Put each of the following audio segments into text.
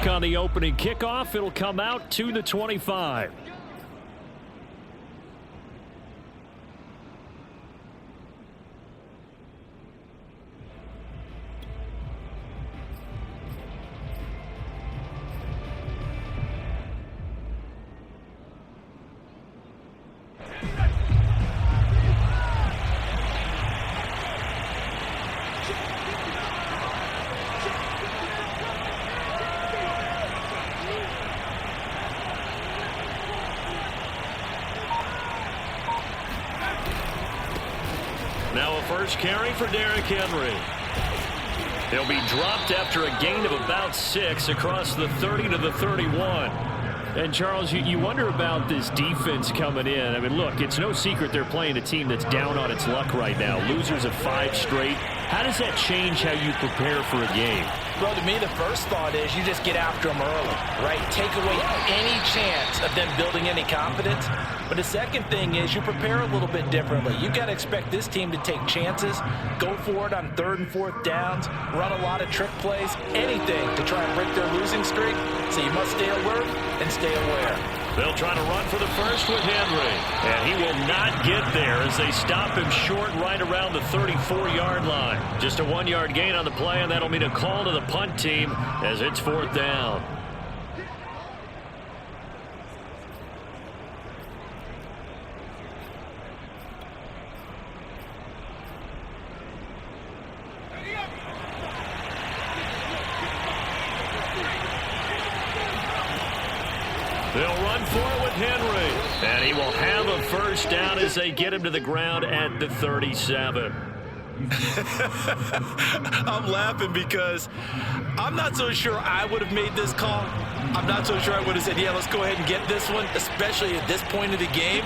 back on the opening kickoff. It'll come out to the 25. Now a first carry for Derrick Henry. He'll be dropped after a gain of about 6 across the 30 to the 31. And, Charles, you wonder about this defense coming in. I mean, look, it's no secret they're playing a team that's down on its luck right now. Losers of 5 straight. How does that change how you prepare for a game? Well, to me, the first thought is you just get after them early, right? Take away any chance of them building any confidence. But the second thing is you prepare a little bit differently. You've got to expect this team to take chances, go for it on 3rd and 4th downs, run a lot of trick plays, anything to try and break their losing streak. So you must stay alert and stay aware. They'll try to run for the first with Henry. And he will not get there as they stop him short right around the 34-yard line. Just a 1-yard gain on the play, and that'll mean a call to the punt team as it's 4th down. They'll run for it with Henry. And he will have a first down as they get him to the ground at the 37. I'm laughing because I'm not so sure I would have made this call. I'm not so sure I would have said, yeah, let's go ahead and get this one, especially at this point of the game.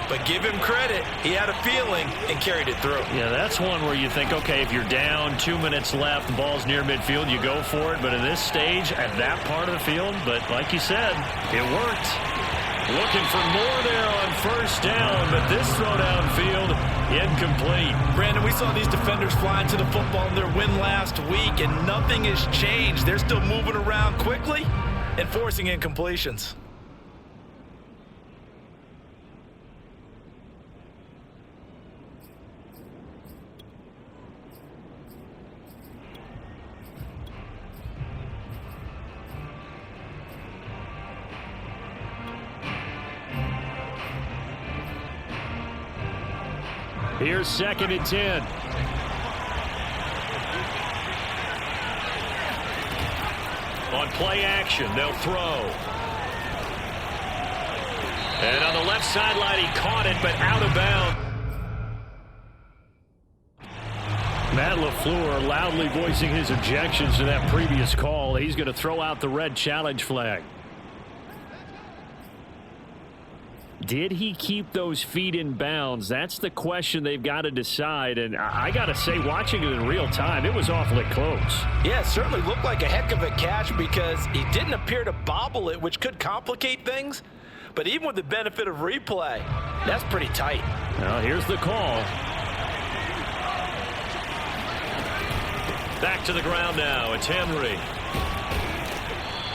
But give him credit. He had a feeling and carried it through. Yeah, that's one where you think, okay, if you're down, 2 minutes left, the ball's near midfield, you go for it. But in this stage, at that part of the field, but like you said, it worked. Looking for more there on first down, but this throw downfield, incomplete. Brandon, we saw these defenders flying to the football in their win last week, and nothing has changed. They're still moving around quickly and forcing incompletions. Here's 2nd and 10. On play action, they'll throw. And on the left sideline, he caught it, but out of bounds. Matt LaFleur loudly voicing his objections to that previous call. He's going to throw out the red challenge flag. Did he keep those feet in bounds? That's the question they've got to decide. And I got to say, watching it in real time, it was awfully close. Yeah, it certainly looked like a heck of a catch because he didn't appear to bobble it, which could complicate things. But even with the benefit of replay, that's pretty tight. Well, here's the call. Back to the ground now. It's Henry.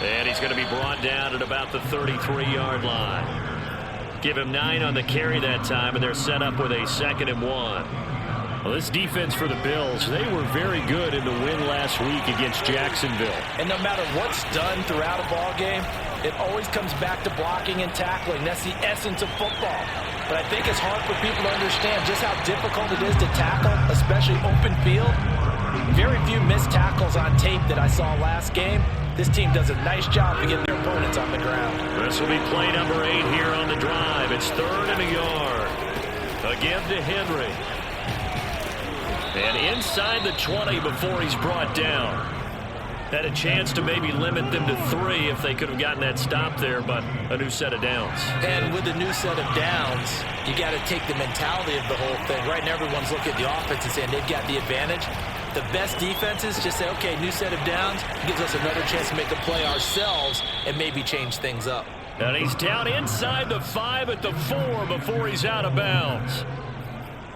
And he's going to be brought down at about the 33-yard line. Give him 9 on the carry that time, and they're set up with a 2nd and 1. Well, this defense for the Bills, they were very good in the win last week against Jacksonville. And no matter what's done throughout a ball game, it always comes back to blocking and tackling. That's the essence of football. But I think it's hard for people to understand just how difficult it is to tackle, especially open field. Very few missed tackles on tape that I saw last game. This team does a nice job of getting their opponents on the ground. This will be play number 8 here on the drive. It's 3rd and a yard. Again to Henry. And inside the 20 before he's brought down. Had a chance to maybe limit them to 3 if they could have gotten that stop there, but a new set of downs. And with a new set of downs, you got to take the mentality of the whole thing. Right now, everyone's looking at the offense and saying they've got the advantage. The best defenses just say, okay, new set of downs, gives us another chance to make a play ourselves and maybe change things up. And he's down inside the 5 at the 4 before he's out of bounds.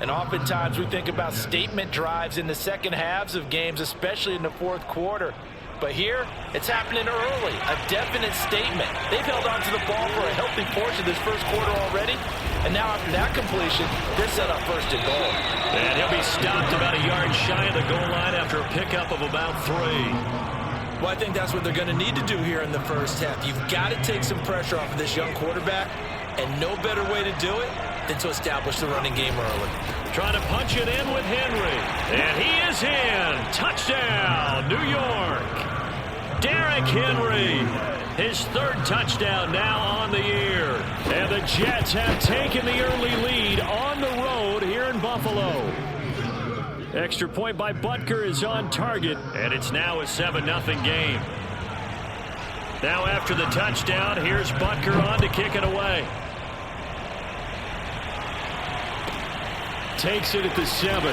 And oftentimes we think about statement drives in the second halves of games, especially in the fourth quarter. But here, it's happening early, a definite statement. They've held on to the ball for a healthy portion of this first quarter already, and now after that completion, they're set up first and goal. And he'll be stopped about a yard shy of the goal line after a pickup of about 3. Well, I think that's what they're going to need to do here in the first half. You've got to take some pressure off of this young quarterback, and no better way to do it than to establish the running game early. Trying to punch it in with Henry. And he is in. Touchdown, New York. Derrick Henry, his 3rd touchdown now on the year. And the Jets have taken the early lead on the road here in Buffalo. Extra point by Butker is on target, and it's now a 7-0 game. Now after the touchdown, here's Butker on to kick it away. Takes it at the 7.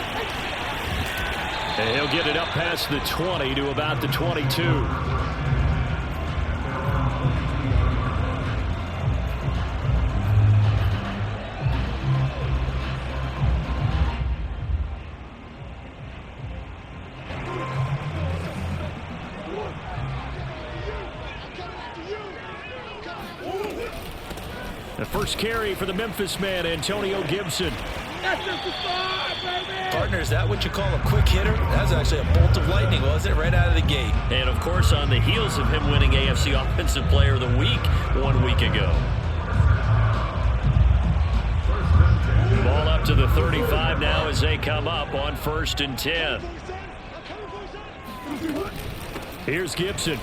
And he'll get it up past the 20 to about the 22. The first carry for the Memphis man, Antonio Gibson. Partner, is that what you call a quick hitter? That was actually a bolt of lightning, wasn't it? Right out of the gate. And, of course, on the heels of him winning AFC Offensive Player of the Week 1 week ago. Ball up to the 35 now as they come up on 1st and 10. Here's Gibson.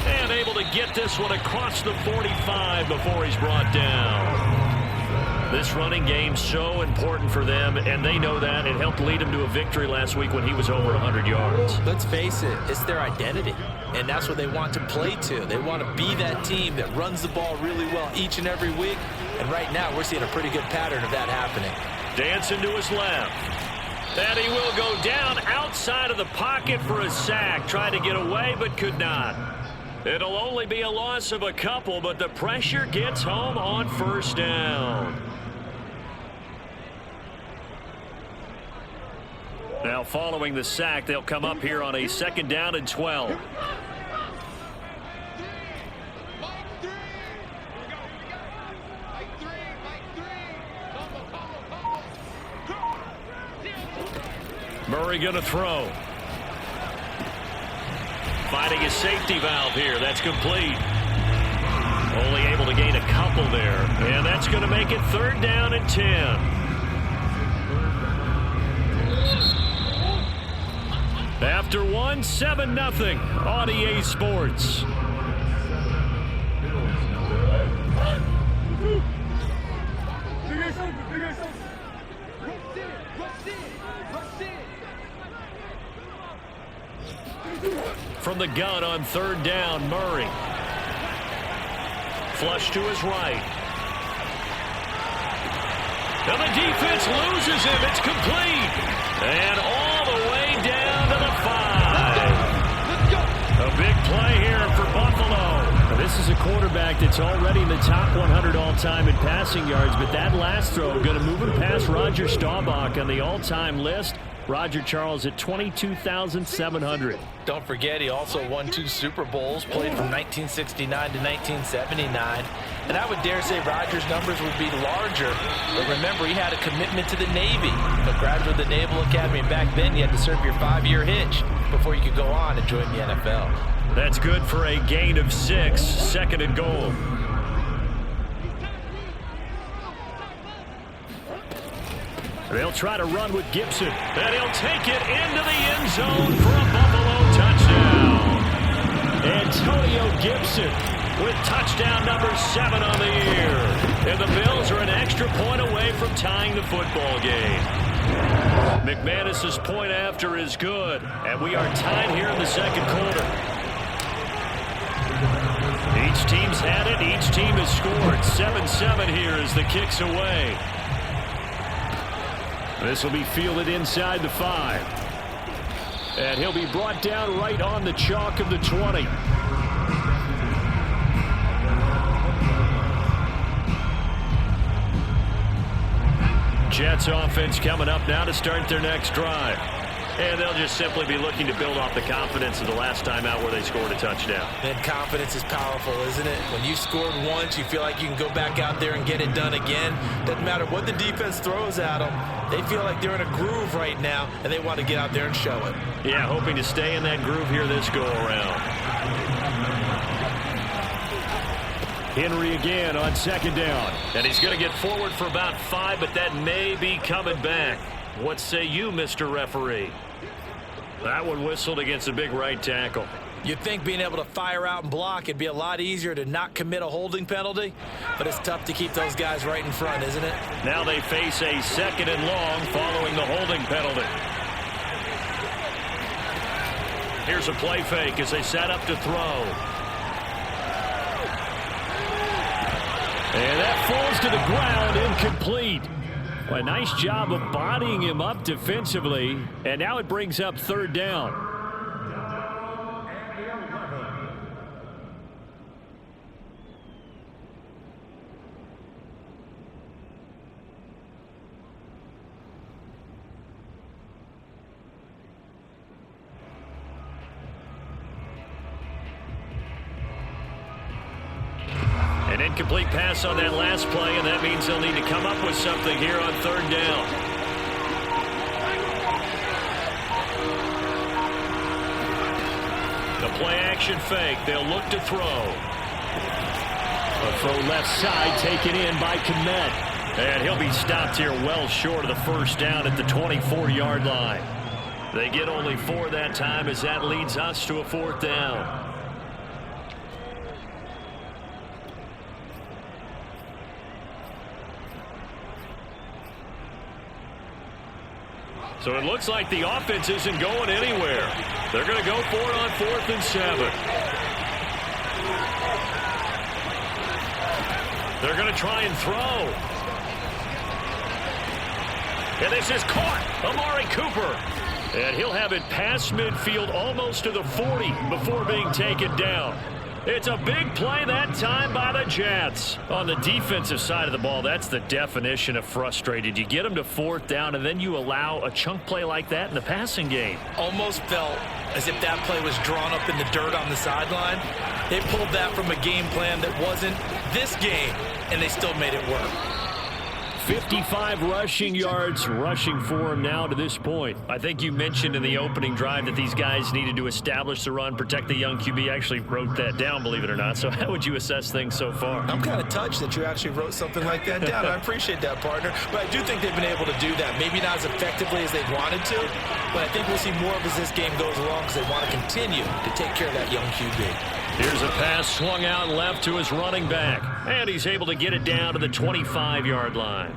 And able to get this one across the 45 before he's brought down. This running game so important for them, and they know that. It helped lead him to a victory last week when he was over 100 yards. Let's face it, it's their identity, and that's what they want to play to. They want to be that team that runs the ball really well each and every week, and right now we're seeing a pretty good pattern of that happening. Dancing to his left. And he will go down outside of the pocket for a sack. Tried to get away, but could not. It'll only be a loss of a couple, but the pressure gets home on 1st down. Now following the sack, they'll come up here on a 2nd down and 12. Murray going to throw. Finding his safety valve here. That's complete. Only able to gain a couple there. And that's going to make it 3rd down and 10. After 1, 7-0 on EA Sports. From the gun on 3rd down, Murray. Flush to his right. And the defense loses him. It's complete. And all the way down to the 5. A big play here for Buffalo. Now, this is a quarterback that's already in the top 100 all-time in passing yards, but that last throw going to move him past Roger Staubach on the all-time list. Roger Charles at 22,700. Don't forget, he also won 2 Super Bowls, played from 1969 to 1979. And I would dare say Roger's numbers would be larger. But remember, he had a commitment to the Navy. A graduate of the Naval Academy, and back then you had to serve your 5-year hitch before you could go on and join the NFL. That's good for a gain of 6, 2nd and goal. They'll try to run with Gibson, and he'll take it into the end zone for a Buffalo touchdown. Antonio Gibson with touchdown number 7 on the year. And the Bills are an extra point away from tying the football game. McManus's point after is good, and we are tied here in the 2nd quarter. Each team's had it. Each team has scored. 7-7 here as the kick's away. This will be fielded inside the 5. And he'll be brought down right on the chalk of the 20. Jets offense coming up now to start their next drive. And they'll just simply be looking to build off the confidence of the last time out where they scored a touchdown. And confidence is powerful, isn't it? When you scored once, you feel like you can go back out there and get it done again. Doesn't matter what the defense throws at them. They feel like they're in a groove right now, and they want to get out there and show it. Yeah, hoping to stay in that groove here this go-around. Henry again on second down. And he's going to get forward for about 5, but that may be coming back. What say you, Mr. Referee? That one whistled against a big right tackle. You'd think being able to fire out and block, it'd be a lot easier to not commit a holding penalty, but it's tough to keep those guys right in front, isn't it? Now they face a 2nd and long following the holding penalty. Here's a play fake as they set up to throw. And that falls to the ground, incomplete. Well, a nice job of bodying him up defensively, and now it brings up 3rd down. An incomplete pass on that last play, and that means they'll need to come up with something here on 3rd down. The play-action fake. They'll look to throw. A throw left side taken in by Kmet. And he'll be stopped here well short of the 1st down at the 24-yard line. They get only 4 that time as that leads us to a 4th down. So it looks like the offense isn't going anywhere. They're going to go for it on 4th and 7. They're going to try and throw. And this is caught. Amari Cooper. And he'll have it past midfield almost to the 40 before being taken down. It's a big play that time by the Jets. On the defensive side of the ball, that's the definition of frustrated. You get them to 4th down, and then you allow a chunk play like that in the passing game. Almost felt as if that play was drawn up in the dirt on the sideline. They pulled that from a game plan that wasn't this game, and they still made it work. 55 rushing yards rushing for him now to this point. I think you mentioned in the opening drive that these guys needed to establish the run, protect the young QB. I actually wrote that down, believe it or not. So how would you assess things so far? I'm kind of touched that you actually wrote something like that down. I appreciate that, partner. But I do think they've been able to do that. Maybe not as effectively as they wanted to, but I think we'll see more of as this game goes along because they want to continue to take care of that young QB. Here's a pass swung out left to his running back. And he's able to get it down to the 25-yard line.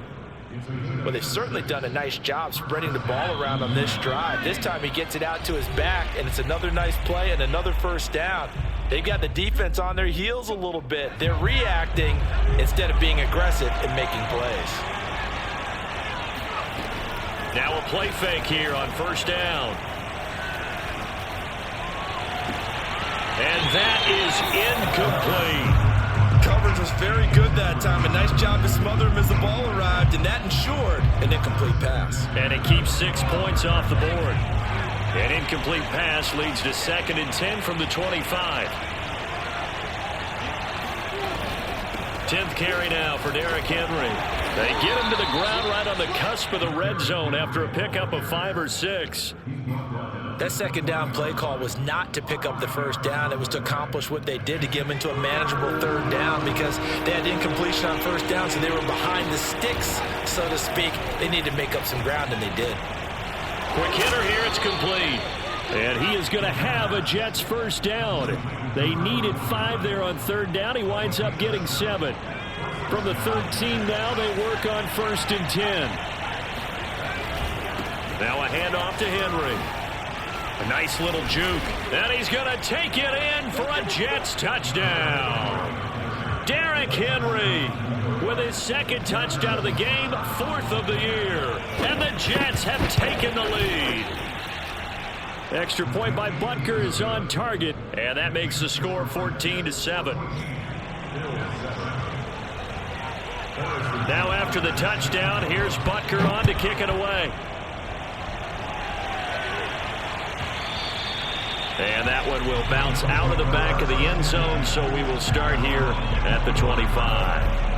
Well, they've certainly done a nice job spreading the ball around on this drive. This time he gets it out to his back, and it's another nice play and another 1st down. They've got the defense on their heels a little bit. They're reacting instead of being aggressive and making plays. Now a play fake here on 1st down. And that is incomplete. Coverage was very good that time. A nice job to smother him as the ball arrived, and that ensured an incomplete pass. And it keeps 6 points off the board. An incomplete pass leads to 2nd and 10 from the 25. 10th carry now for Derrick Henry. They get him to the ground right on the cusp of the red zone after a pickup of 5 or 6. That 2nd down play call was not to pick up the 1st down. It was to accomplish what they did to get them into a manageable 3rd down because they had incompletion on 1st down, so they were behind the sticks, so to speak. They needed to make up some ground, and they did. Quick hitter here, it's complete. And he is going to have a Jets 1st down. They needed 5 there on 3rd down. He winds up getting 7. From the 13 now, they work on 1st and 10. Now a handoff to Henry. A nice little juke. And he's going to take it in for a Jets touchdown. Derrick Henry with his 2nd touchdown of the game, 4th of the year. And the Jets have taken the lead. Extra point by Butker is on target. And that makes the score 14-7. Now after the touchdown, here's Butker on to kick it away. And that one will bounce out of the back of the end zone, so we will start here at the 25.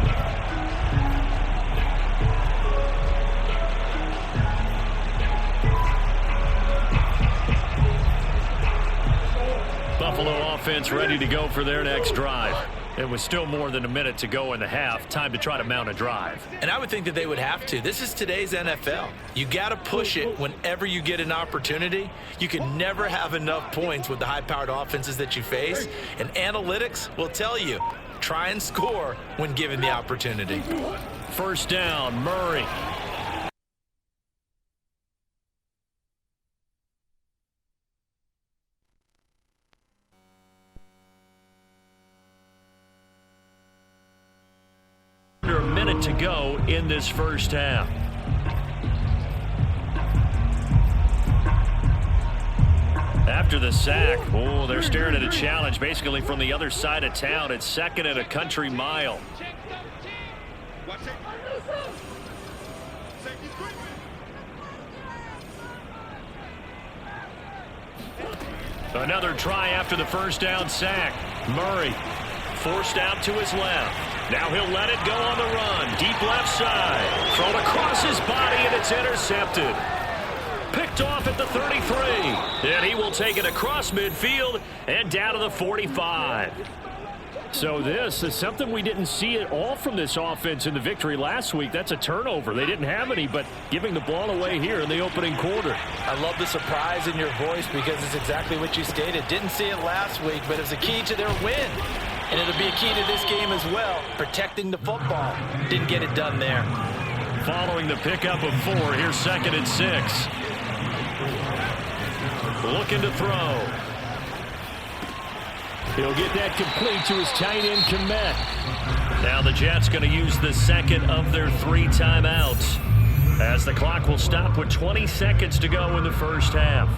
Buffalo offense ready to go for their next drive. It was still more than a minute to go in the half. Time to try to mount a drive. And I would think that they would have to. This is today's NFL. You got to push it whenever you get an opportunity. You can never have enough points with the high-powered offenses that you face. And analytics will tell you, try and score when given the opportunity. First down, Murray. Under a minute to go in this first half. After the sack, they're staring at a challenge basically from the other side of town. It's second and a country mile. Another try after the first down sack. Murray forced out to his left. Now he'll let it go on the run. Deep left side. Thrown across his body, and it's intercepted. Picked off at the 33. And he will take it across midfield and down to the 45. So this is something we didn't see at all from this offense in the victory last week. That's a turnover. They didn't have any, but giving the ball away here in the opening quarter. I love the surprise in your voice because it's exactly what you stated. Didn't see it last week, but it's a key to their win. And it'll be a key to this game as well, protecting the football. Didn't get it done there. Following the pickup of 4, here's second and 6. Looking to throw. He'll get that complete to his tight end, Komet. Now the Jets going to use the second of their 3 timeouts as the clock will stop with 20 seconds to go in the first half.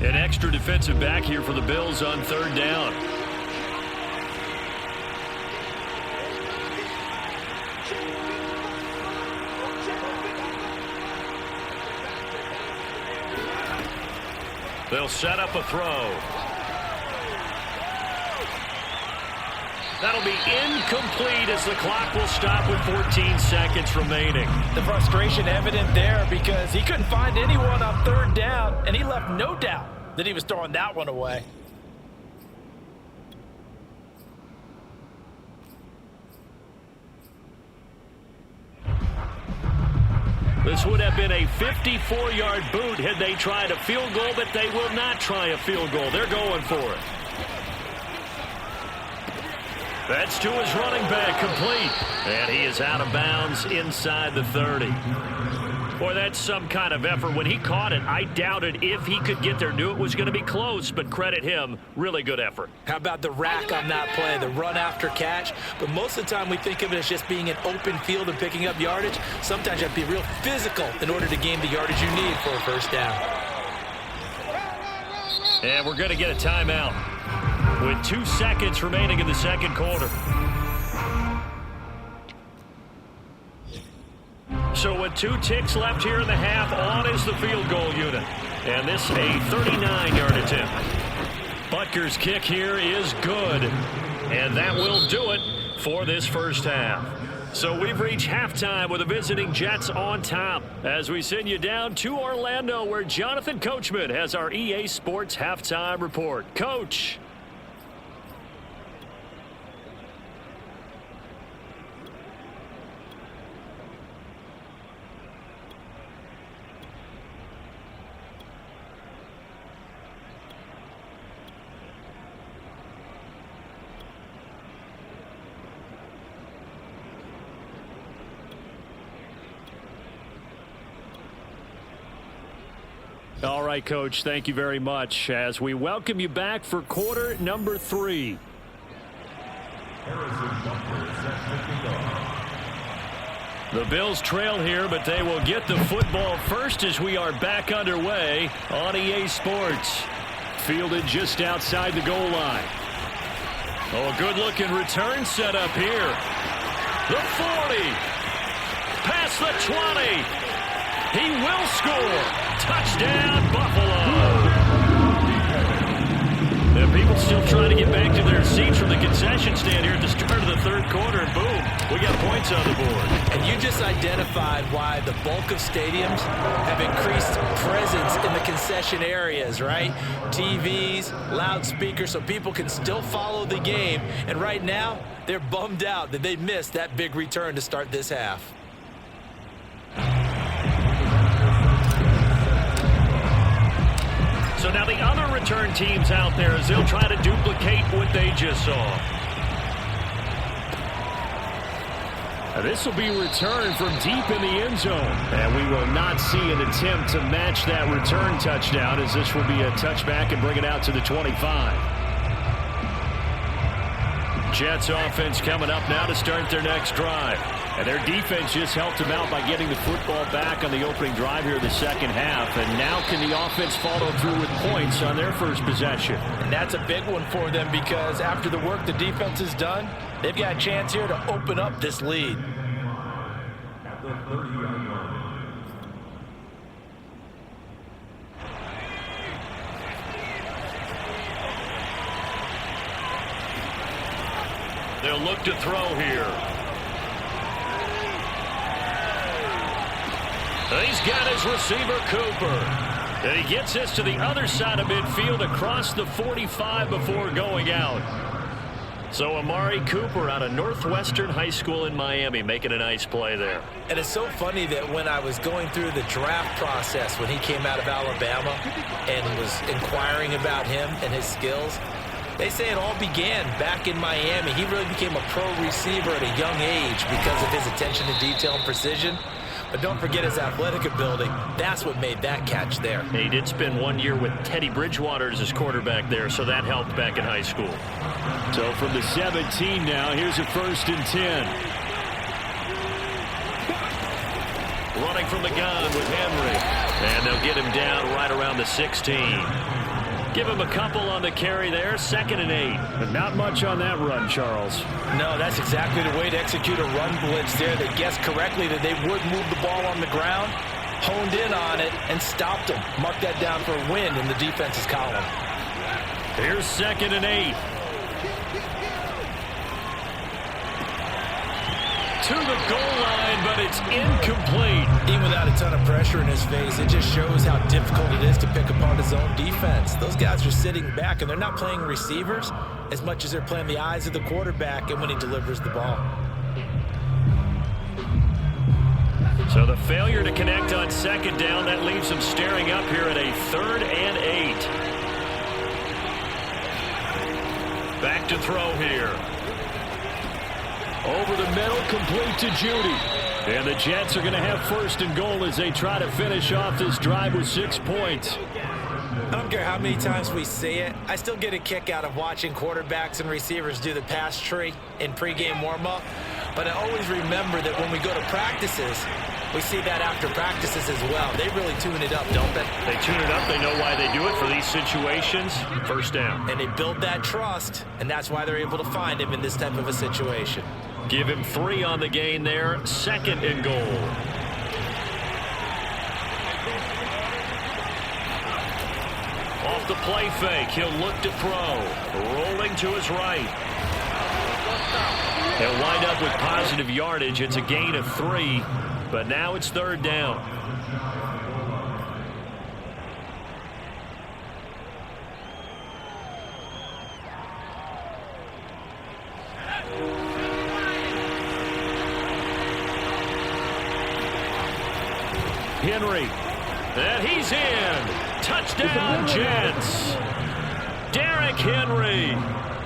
An extra defensive back here for the Bills on third down. They'll set up a throw. That'll be incomplete as the clock will stop with 14 seconds remaining. The frustration evident there because he couldn't find anyone on third down, and he left no doubt that he was throwing that one away. This would have been a 54-yard boot had they tried a field goal, but they will not try a field goal. They're going for it. That's to his running back, complete. And he is out of bounds inside the 30. Boy, that's some kind of effort. When he caught it, I doubted if he could get there. Knew it was going to be close, but credit him. Really good effort. How about the rack on that play, the run after catch? But most of the time we think of it as just being an open field and picking up yardage. Sometimes you have to be real physical in order to gain the yardage you need for a first down. And we're going to get a timeout with 2 seconds remaining in the second quarter. So with 2 ticks left here in the half, on is the field goal unit. And this a 39-yard attempt. Butker's kick here is good. And that will do it for this first half. So we've reached halftime with the visiting Jets on top as we send you down to Orlando where Jonathan Coachman has our EA Sports halftime report. Coach. All right, Coach, thank you very much as we welcome you back for quarter number 3. The Bills trail here, but they will get the football first as we are back underway on EA Sports. Fielded just outside the goal line. Oh, a good-looking return set up here. The 40. Past the 20. He will score. Touchdown, Buffalo. And people still trying to get back to their seats from the concession stand here at the start of the third quarter, and boom, we got points on the board. And you just identified why the bulk of stadiums have increased presence in the concession areas, right? TVs, loudspeakers, so people can still follow the game. And right now, they're bummed out that they missed that big return to start this half. So now the other return teams out there as they'll try to duplicate what they just saw. This will be returned from deep in the end zone. And we will not see an attempt to match that return touchdown, as this will be a touchback and bring it out to the 25. Jets offense coming up now to start their next drive. And their defense just helped them out by getting the football back on the opening drive here in the second half. And now can the offense follow through with points on their first possession? And that's a big one for them because after the work the defense has done, they've got a chance here to open up this lead. At the 30-yard line. They'll look to throw here. He's got his receiver, Cooper. And he gets this to the other side of midfield across the 45 before going out. So Amari Cooper out of Northwestern High School in Miami making a nice play there. And it's so funny that when I was going through the draft process when he came out of Alabama and was inquiring about him and his skills, they say it all began back in Miami. He really became a pro receiver at a young age because of his attention to detail and precision. But don't forget his athletic ability. That's what made that catch there. He did spend 1 year with Teddy Bridgewater as his quarterback there, so that helped back in high school. So from the 17 now, here's a 1st and 10. Running from the gun with Henry. And they'll get him down right around the 16. Give him a couple on the carry there, 2nd and 8. But not much on that run, Charles. No, that's exactly the way to execute a run blitz there. They guessed correctly that they would move the ball on the ground, honed in on it, and stopped them. Mark that down for a win in the defense's column. Here's 2nd and 8. To the goal line, but it's incomplete. Even without a ton of pressure in his face, it just shows how difficult it is to pick apart his own defense. Those guys are sitting back, and they're not playing receivers as much as they're playing the eyes of the quarterback and when he delivers the ball. So the failure to connect on 2nd down, that leaves them staring up here at a 3rd and 8. Back to throw here. Over the middle, complete to Judy. And the Jets are going to have 1st and goal as they try to finish off this drive with 6 points. I don't care how many times we see it. I still get a kick out of watching quarterbacks and receivers do the pass tree in pregame warm-up. But I always remember that when we go to practices, we see that after practices as well. They really tune it up, don't they? They tune it up. They know why they do it for these situations. 1st down. And they build that trust, and that's why they're able to find him in this type of a situation. Give him 3 on the gain there. 2nd and goal. Off the play fake. He'll look to throw. Rolling to his right. He'll wind up with positive yardage. It's a gain of 3, but now it's 3rd down. Henry, and he's in. Touchdown, Jets. Derrick Henry.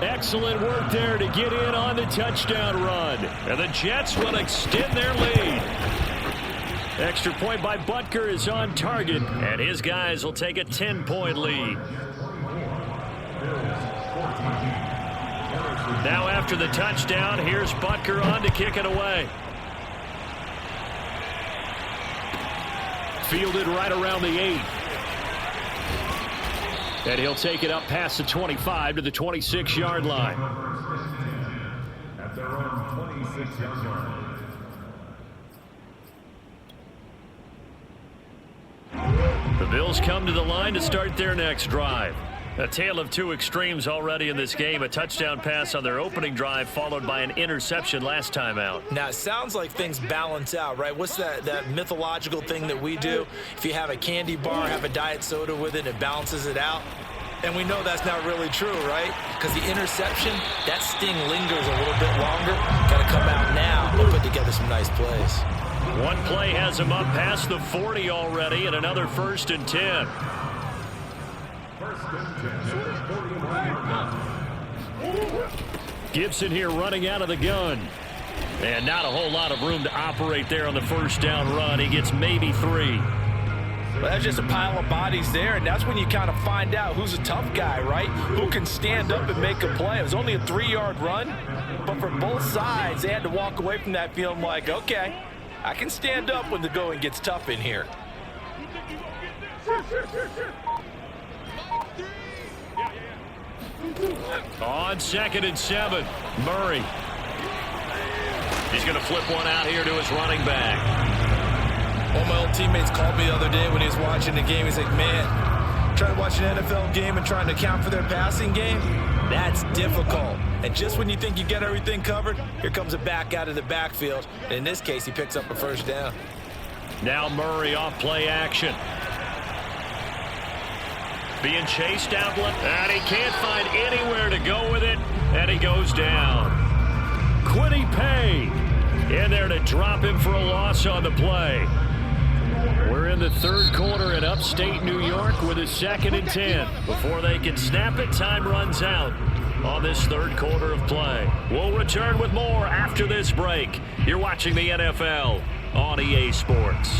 Excellent work there to get in on the touchdown run. And the Jets will extend their lead. Extra point by Butker is on target, and his guys will take a 10-point lead. Now after the touchdown, here's Butker on to kick it away. Fielded right around the 8. And he'll take it up past the 25 to the 26-yard line. At their own 26-yard line. The Bills come to the line to start their next drive. A tale of two extremes already in this game. A touchdown pass on their opening drive followed by an interception last time out. Now, it sounds like things balance out, right? What's that mythological thing that we do? If you have a candy bar, have a diet soda with it, it balances it out. And we know that's not really true, right? Because the interception, that sting lingers a little bit longer. Got to come out now and put together some nice plays. One play has him up past the 40 already, and another 1st and 10. Gibson here running out of the gun. And not a whole lot of room to operate there on the first down run. He gets maybe 3. Well, that's just a pile of bodies there, and that's when you kind of find out who's a tough guy, right? Who can stand up and make a play. It was only a 3-yard run, but for both sides, they had to walk away from that feeling like, okay, I can stand up when the going gets tough in here. On 2nd and 7, Murray. He's going to flip one out here to his running back. One of my old teammates called me the other day when he was watching the game. He's like, man, trying to watch an NFL game and trying to account for their passing game, that's difficult. And just when you think you get everything covered, here comes a back out of the backfield. And in this case, he picks up a 1st down. Now Murray off play action. Being chased out, and he can't find anywhere to go with it, and he goes down. Quiddy Pay in there to drop him for a loss on the play. We're in the 3rd quarter in upstate New York with a 2nd and 10. Before they can snap it, time runs out on this 3rd quarter of play. We'll return with more after this break. You're watching the NFL on EA Sports.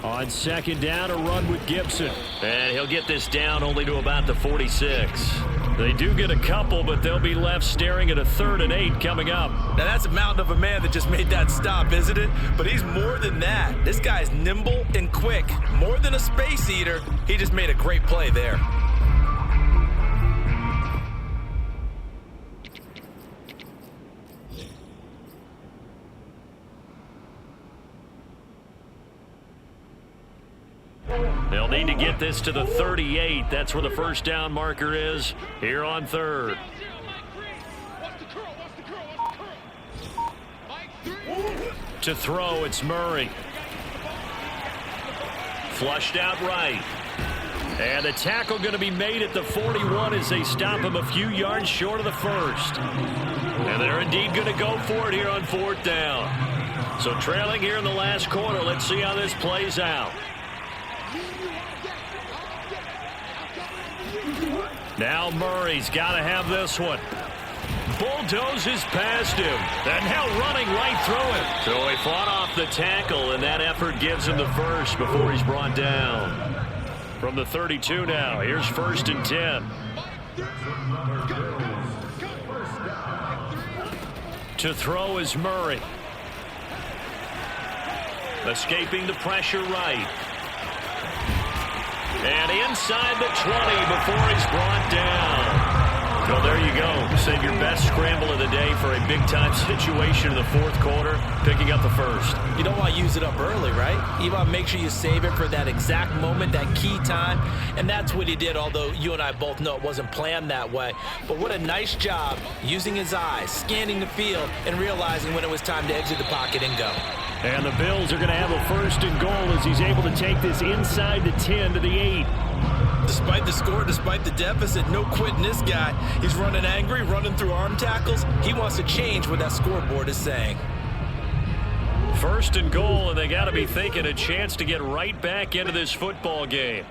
On 2nd down, a run with Gibson. And he'll get this down only to about the 46. They do get a couple, but they'll be left staring at a 3rd and 8 coming up. Now, that's a mountain of a man that just made that stop, isn't it? But he's more than that. This guy's nimble and quick. More than a space eater, he just made a great play there. They'll need to get this to the 38. That's where the 1st down marker is here on 3rd. To throw, it's Murray. Flushed out right. And the tackle going to be made at the 41 as they stop him a few yards short of the 1st. And they're indeed going to go for it here on 4th down. So trailing here in the last quarter. Let's see how this plays out. Now Murray's got to have this one. Bulldozes past him. And now running right through him. So he fought off the tackle, and that effort gives him the 1st before he's brought down. From the 32 now, here's 1st and 10. To throw is Murray. Escaping the pressure right. And inside the 20 before he's brought down. Well, there you go. Save your best scramble of the day for a big-time situation in the 4th quarter, picking up the 1st. You don't want to use it up early, right? You want to make sure you save it for that exact moment, that key time. And that's what he did, although you and I both know it wasn't planned that way. But what a nice job using his eyes, scanning the field, and realizing when it was time to exit the pocket and go. And the Bills are going to have a 1st and goal as he's able to take this inside the 10 to the 8. Despite the score, despite the deficit, no quitting this guy. He's running angry, running through arm tackles. He wants to change what that scoreboard is saying. 1st and goal, and they got to be thinking a chance to get right back into this football game.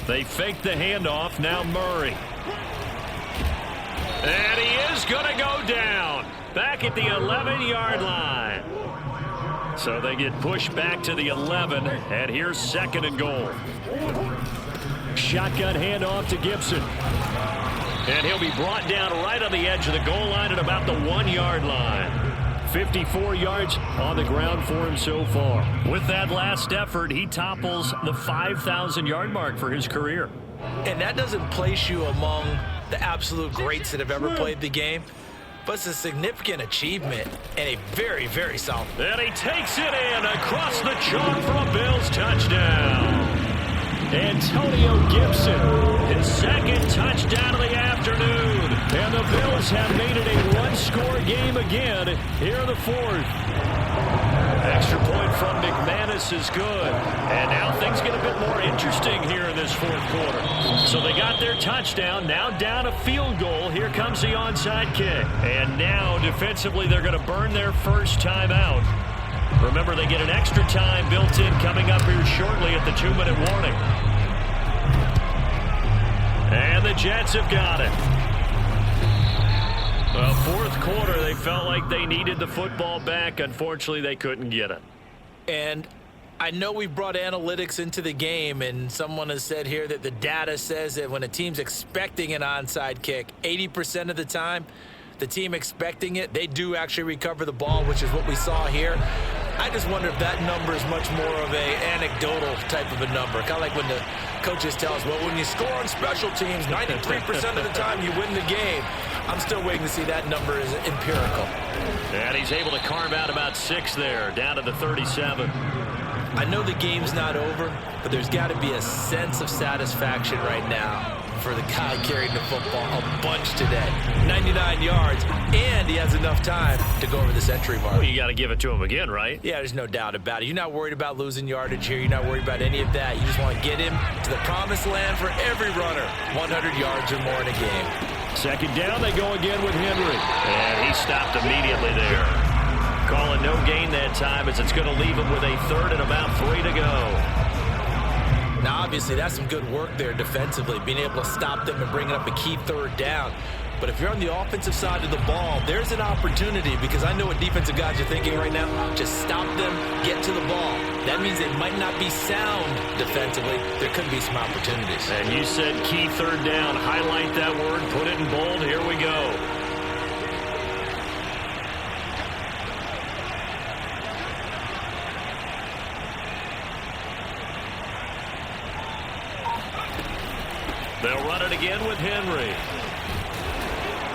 They fake the handoff. Now Murray. And he is going to go down. Back at the 11-yard line. So they get pushed back to the 11, and here's 2nd and goal. Shotgun handoff to Gibson. And he'll be brought down right on the edge of the goal line at about the 1-yard line. 54 yards on the ground for him so far. With that last effort, he topples the 5,000-yard mark for his career. And that doesn't place you among the absolute greats that have ever played the game. but it's a significant achievement and a very, very solid. And he takes it in across the chalk for a Bills touchdown. Antonio Gibson, his second touchdown of the afternoon. And the Bills have made it a one-score game again here in the fourth. Extra point from McManus is good. And now things get a bit more interesting here in this fourth quarter. So they got their touchdown, now down a field goal. Here comes the onside kick. And now defensively they're going to burn their first timeout. Remember, they get an extra time built in coming up here shortly at the 2-minute warning. And the Jets have got it. Well, fourth quarter, they felt like they needed the football back. Unfortunately, they couldn't get it. And I know we brought analytics into the game, and someone has said here that the data says that when a team's expecting an onside kick, 80% of the time, the team expecting it, they do actually recover the ball, which is what we saw here. I just wonder if that number is much more of a anecdotal type of a number. Kind of like when the coaches tell us, well, when you score on special teams, 93% of the time you win the game. I'm still waiting to see that number is empirical. And he's able to carve out about 6 there, down to the 37. I know the game's not over, but there's got to be a sense of satisfaction right now for the guy carrying the football a bunch today. 99 yards, and he has enough time to go over the century mark. Well, you got to give it to him again, right? Yeah, there's no doubt about it. You're not worried about losing yardage here. You're not worried about any of that. You just want to get him to the promised land for every runner. 100 yards or more in a game. Second down, they go again with Henry. And he stopped immediately there. Calling no gain that time as it's going to leave him with a third and about 3 to go. Now, obviously, that's some good work there defensively, being able to stop them and bringing up a key third down. But if you're on the offensive side of the ball, there's an opportunity, because I know what defensive guys are thinking right now. Just stop them, get to the ball. That means they might not be sound defensively. There could be some opportunities. And you said key third down. Highlight that word, put it in bold. Here we go. They'll run it again with Henry.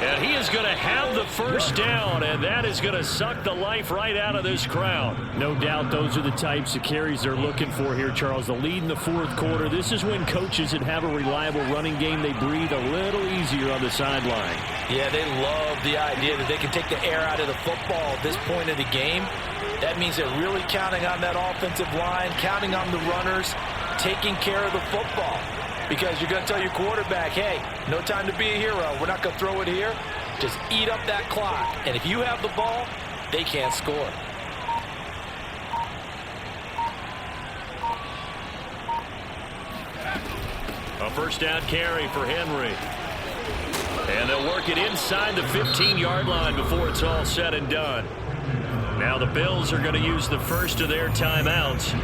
And he is going to have the first down, and that is going to suck the life right out of this crowd. No doubt those are the types of carries they're looking for here, Charles. The lead in the fourth quarter. This is when coaches that have a reliable running game, they breathe a little easier on the sideline. Yeah, they love the idea that they can take the air out of the football at this point of the game. That means they're really counting on that offensive line, counting on the runners, taking care of the football. Because you're going to tell your quarterback, hey, no time to be a hero. We're not going to throw it here. Just eat up that clock. And if you have the ball, they can't score. A first down carry for Henry. And they'll work it inside the 15-yard line before it's all said and done. Now the Bills are going to use the first of their timeouts,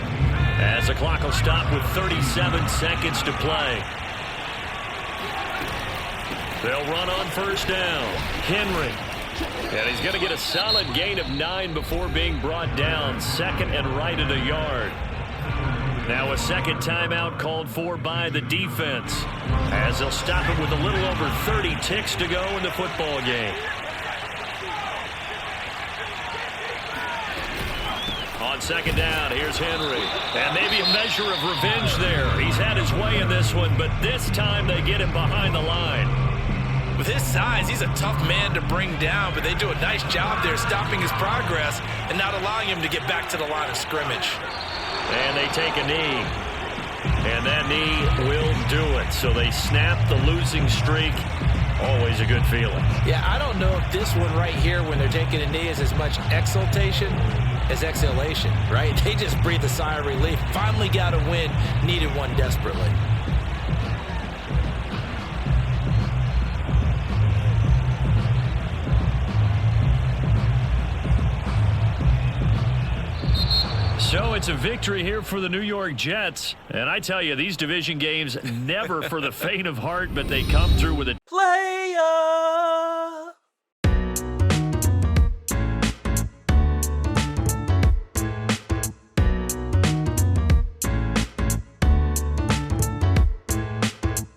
as the clock will stop with 37 seconds to play. They'll run on first down. Henry. And he's going to get a solid gain of 9 before being brought down. Second and right at a yard. Now a second timeout called for by the defense, as they'll stop it with a little over 30 ticks to go in the football game. On second down, here's Henry. And maybe a measure of revenge there. He's had his way in this one, but this time they get him behind the line. With his size, he's a tough man to bring down, but they do a nice job there stopping his progress and not allowing him to get back to the line of scrimmage. And they take a knee. And that knee will do it. So they snap the losing streak. Always a good feeling. Yeah, I don't know if this one right here, when they're taking a knee, is as much exultation as exhalation, right? They just breathe a sigh of relief. Finally got a win, needed one desperately. So it's a victory here for the New York Jets. And I tell you, these division games, never for the faint of heart, but they come through with a Play